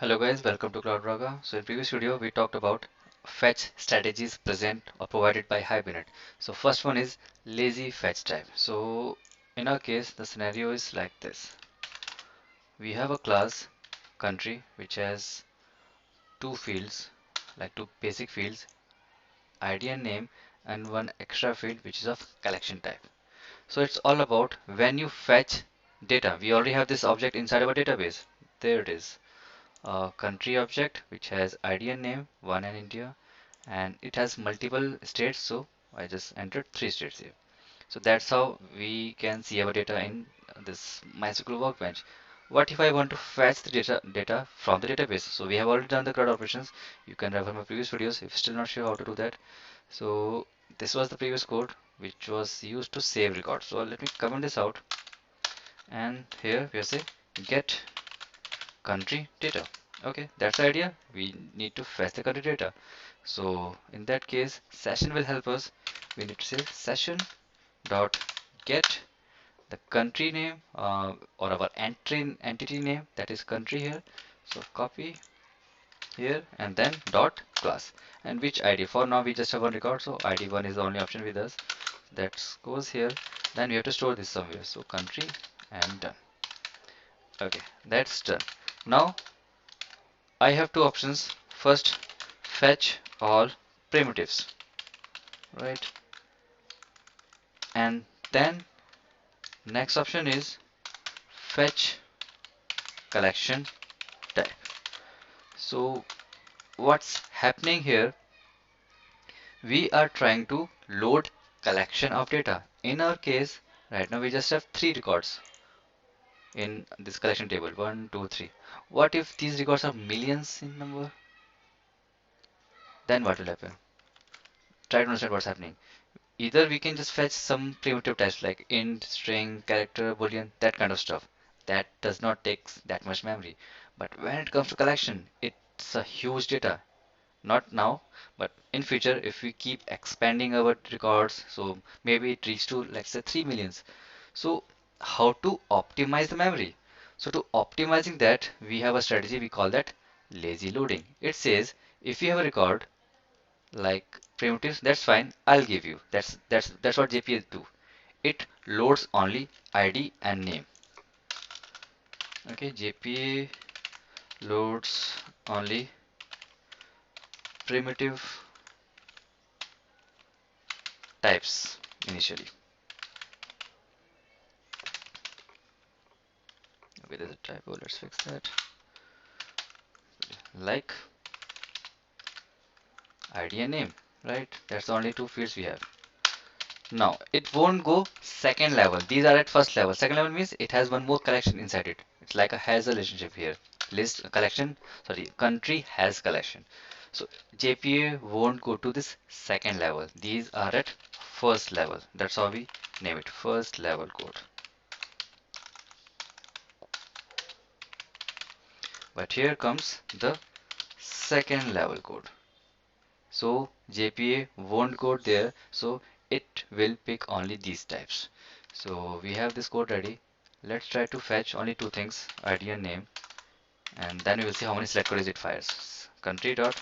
Hello guys, welcome to CloudRaga. So in previous video we talked about fetch strategies present or provided by Hibernate. So first one is lazy fetch type. So in our case the scenario is like this. We have a class country which has two fields, like two basic fields, ID and name, and one extra field which is of collection type. So it's all about when you fetch data. We already have this object inside our database. There it is. A country object which has ID and name, one in India, and it has multiple states, so I just entered three states here. So that's how we can see our data in this MySQL workbench. What if I want to fetch the data from the database? So we have already done the CRUD operations. You can refer my previous videos if still not sure how to do that. So this was the previous code which was used to save records. So let me comment this out, and here we say get country data. Okay, that's the idea. We need to fetch the country data. So in that case, session will help us. We need to say session dot get the country name or our entity name, that is country here. So copy here and then dot class, and which ID. For now we just have one record, so ID1 is the only option with us. That goes here. Then we have to store this somewhere. So country and done. Okay, that's done. Now I have two options. First, fetch all primitives, right? And then next option is fetch collection type. So what's happening here? We are trying to load collection of data. In our case, right now we just have three records in this collection table. One, two, three. What if these records are millions in number? Then what will happen? Try to understand what's happening. Either we can just fetch some primitive types like int, string, character, boolean, that kind of stuff. That does not take that much memory. But when it comes to collection, it's a huge data. Not now, but in future, if we keep expanding our records, so maybe it reaches to, let's say, 3 millions. So how to optimize the memory? So to optimizing that, we have a strategy, we call that lazy loading. It says if you have a record like primitives, that's fine, I'll give you. That's what JPA do. It loads only ID and name. Okay, JPA loads only primitive types initially. Okay, there's a typo, let's fix that. Like ID and name, right? That's the only two fields we have. Now it won't go second level. These are at first level. Second level means it has one more collection inside it. It's like a has a relationship here. List collection, sorry, country has collection. So JPA won't go to this second level. These are at first level. That's how we name it. First level code. But here comes the second level code. So JPA won't go there. So it will pick only these types. So we have this code ready. Let's try to fetch only two things, ID and name, and then we will see how many select queries it fires. Country dot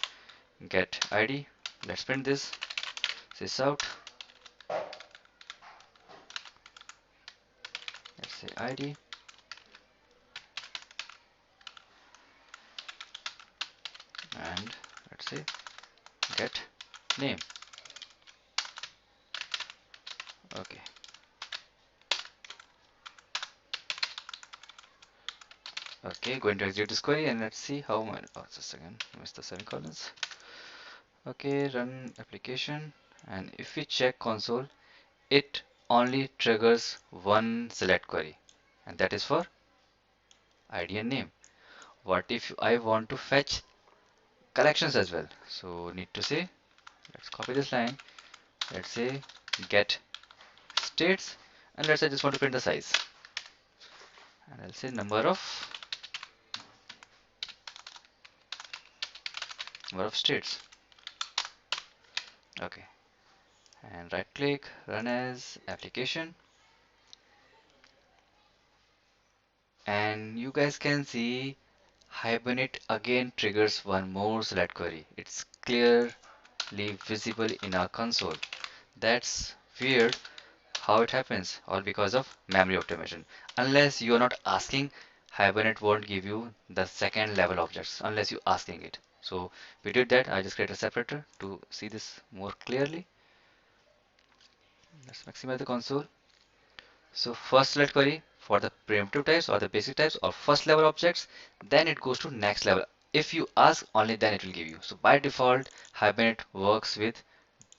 get ID. Let's print this out. Let's say ID, and let's say get name. Okay. Okay, going to execute this query and let's see how many. Oh, just a second, missed the semicolons. Okay, run application, and if we check console, it only triggers one select query, and that is for ID and name. What if I want to fetch collections as well? So need to say, let's copy this line. Let's say get states, and let's say I just want to print the size, and I'll say number of states. Okay, and right click, run as application, and you guys can see Hibernate again triggers one more select query. It's clearly visible in our console. That's weird how it happens, all because of memory optimization. Unless you are not asking, Hibernate won't give you the second level objects unless you asking it. So we did that. I just create a separator to see this more clearly. Let's maximize the console. So first select query for the primitive types or the basic types or first level objects, then it goes to next level. If you ask, only then it will give you. So by default, Hibernate works with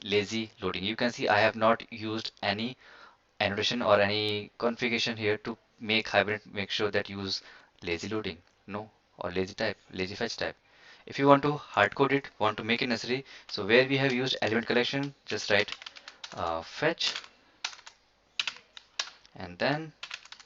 lazy loading. You can see I have not used any annotation or any configuration here to make Hibernate make sure that use lazy loading. No, or lazy type, lazy fetch type. If you want to hard code it, want to make it necessary, so where we have used element collection, just write fetch and then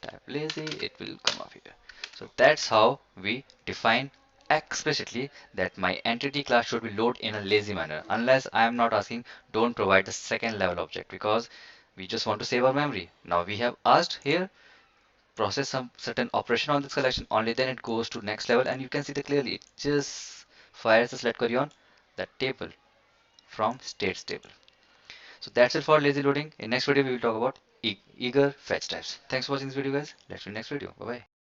type lazy, it will come up here. So that's how we define explicitly that my entity class should be loaded in a lazy manner. Unless I am not asking, don't provide the second level object because we just want to save our memory. Now we have asked here, process some certain operation on this collection, only then it goes to next level and you can see that clearly it just fires the select query on that table from states table. So that's it for lazy loading. In next video we will talk about eager fetch types. Thanks for watching this video guys. Let's see you in next video. Bye bye.